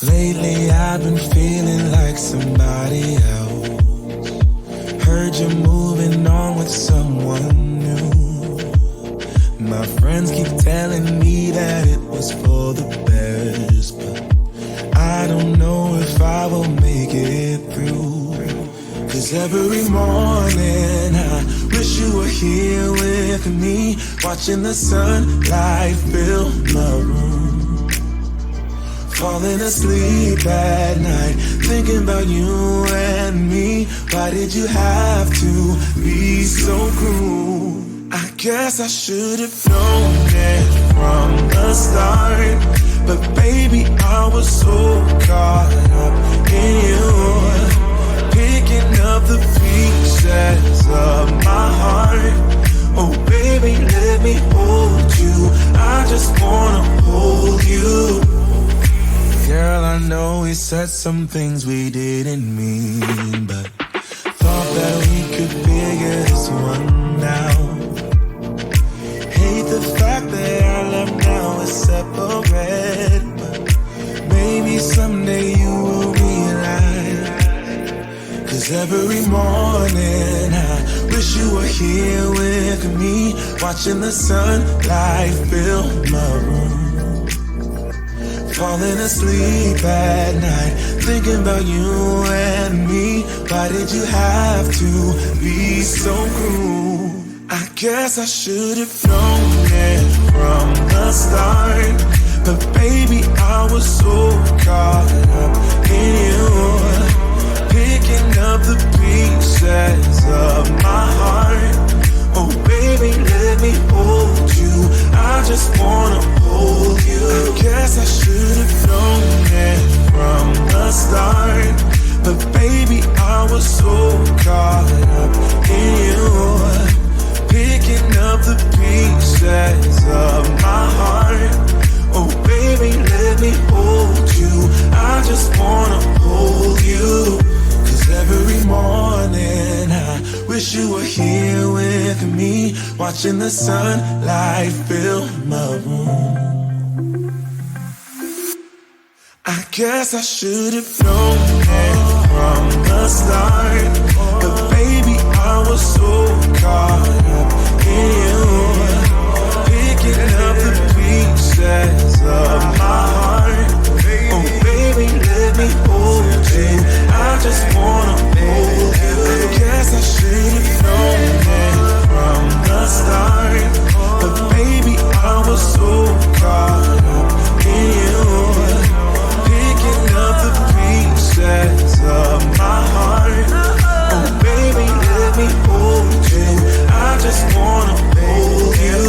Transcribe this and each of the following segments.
Lately I've been feeling like somebody else. Heard you're moving on with someone new. My friends keep telling me that it was for the best, but I don't know if I will make it through. Cause every morning I wish you were here with me, watching the sunlight fill my room. Falling asleep at night, thinking about you and me. Why did you have to be so cruel? I guess I should have known it from the start, but baby, I was so caught up in you, picking up the pieces of my heart. Oh baby, let me hold you, I just wanna hold you. Girl, I know we said some things we didn't mean, but thought that we could figure this one out. Hate the fact that our love now is separate, but maybe someday you will realize. Cause every morning I wish you were here with me, watching the sunlight fill my room. Falling asleep at night, thinking about you and me. Why did you have to be so cruel? I guess I should have known it from the start, but baby, I was so caught up in you, picking up the pieces of my heart. Oh baby, let me hold you, I just wanna hold you. I guess I should have known it from the start, but baby, I was so caught up in you, picking up the pieces of my heart. Oh baby, let me hold you, I just wanna hold you. Cause every morning I wish you were here with me, watching the sunlight fill my room. I guess I should have known it from the start, but baby, I was so caught up in you, picking up the pieces of my heart. Oh baby, let me hold you, I just wanna hold you. I guess I should have known it from the start, but baby, I was so caught up in you, picking up the pieces of my heart. Oh baby, let me hold you, I just wanna hold you.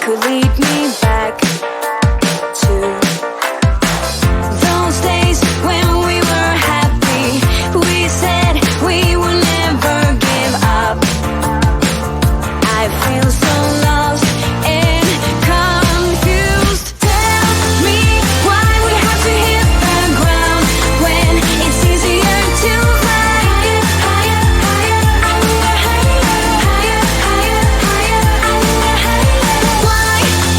could lead me back to those days when we were happy. We said we would never give up. I feel so lost and confused. Tell me why we have to hit the ground when it's easier to fly higher, higher, higher, higher, higher, higher.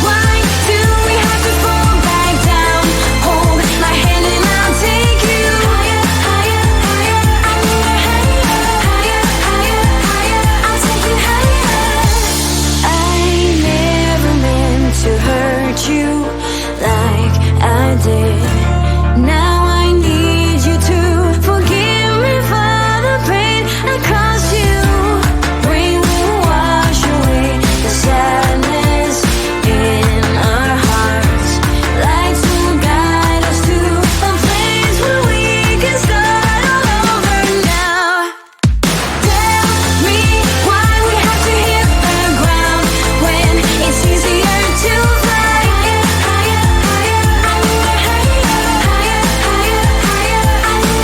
Why do we have to fall back down? Hold my hand and I'll take you higher, higher, higher, higher, higher, higher. I'll take you higher. I never meant to hurt you like I did. Now I need you to forgive me for the pain I caused you. Rain will wash away the sadness in our hearts. Lights will guide us to a place where we can start all over now. Tell me why we have to hit the ground when it's easier to fly higher, higher, higher, higher, higher, higher, higher.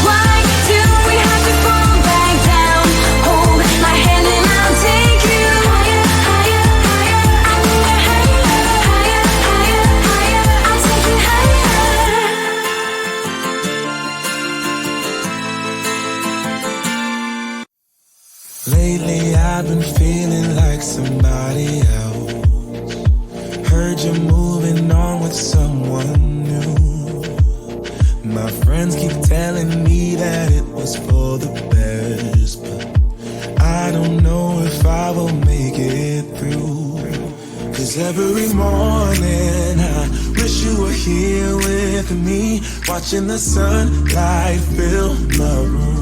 Why do we have to fall back down? Hold my hand and I'll take you higher, higher, higher, higher, higher, higher. I'll take you higher. Lately I've been feeling like somebody else. Heard you're moving on with someone new. My friends keep telling me that it was for the best, but I don't know if I will make it through. 'Cause every morning I wish you were here with me, watching the sunlight fill my room.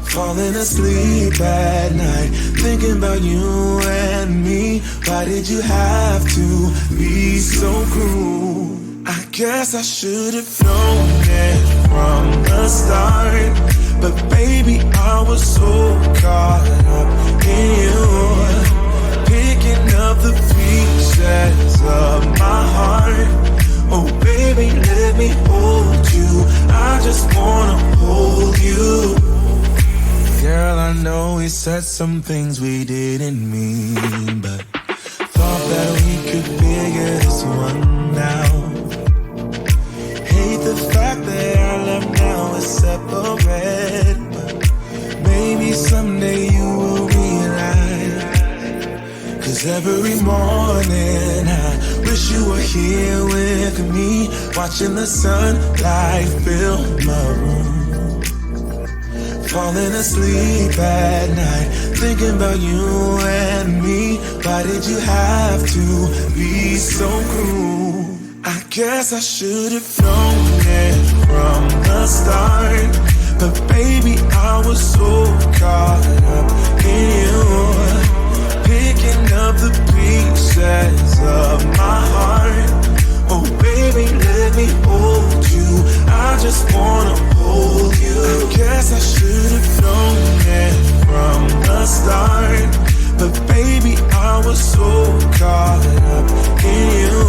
Falling asleep at night, thinking about you and me. Why did you have to be so cruel? I guess I should have known it from the start, but baby, I was so caught up in you, picking up the pieces of my heart. Oh baby, let me hold you. I just wanna hold you. Girl, I know we said some things we didn't mean, but thought that we could figure this one out. Hate the fact that our love now is separate, but maybe someday you will realize. 'Cause every morning I wish you were here with me, watching the sunlight fill my room. Falling asleep at night, thinking about you and me. Why did you have to be so cruel? I guess I should have known it from the start, but baby, I was so caught up in you, picking up the pieces of my heart. Oh baby, let me hold you. I just wanna hold you. I guess I should have known it from the start, but baby, I was so caught up in you,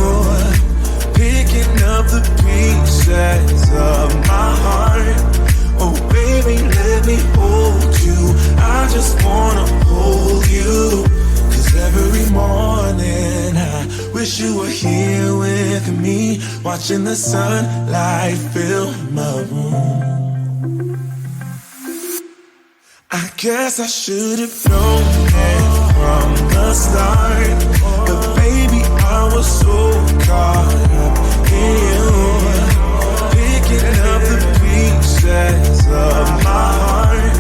picking up the pieces of my heart. Oh baby, let me hold you. I just wanna hold you. 'Cause every morning I wish you were here with me, watching the sunlight fill my room. I guess I should have known it from the start, but baby, I was so caught up in you, picking up the pieces of my heart.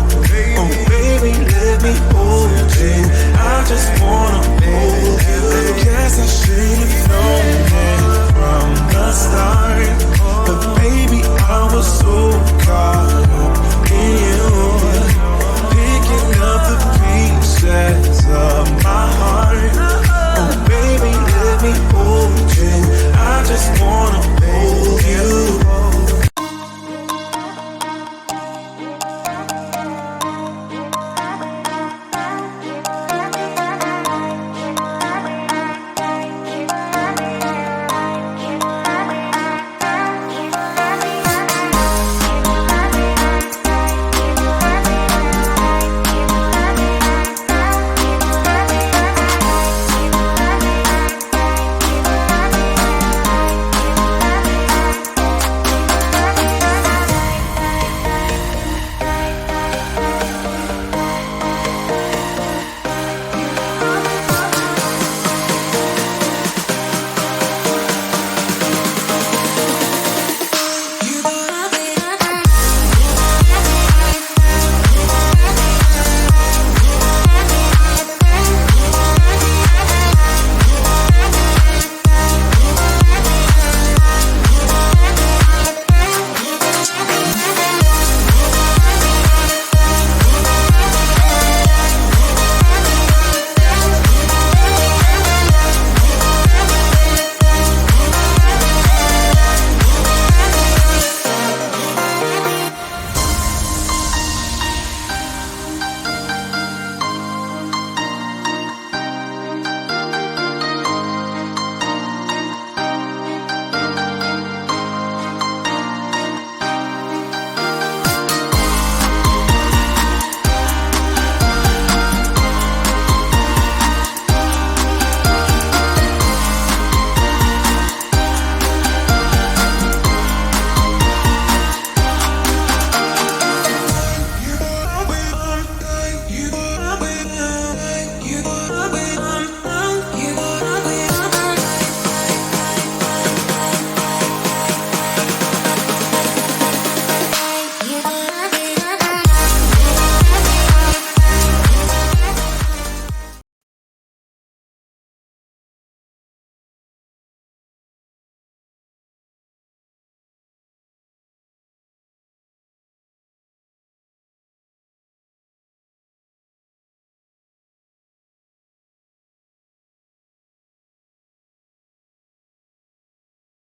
Oh baby, let me hold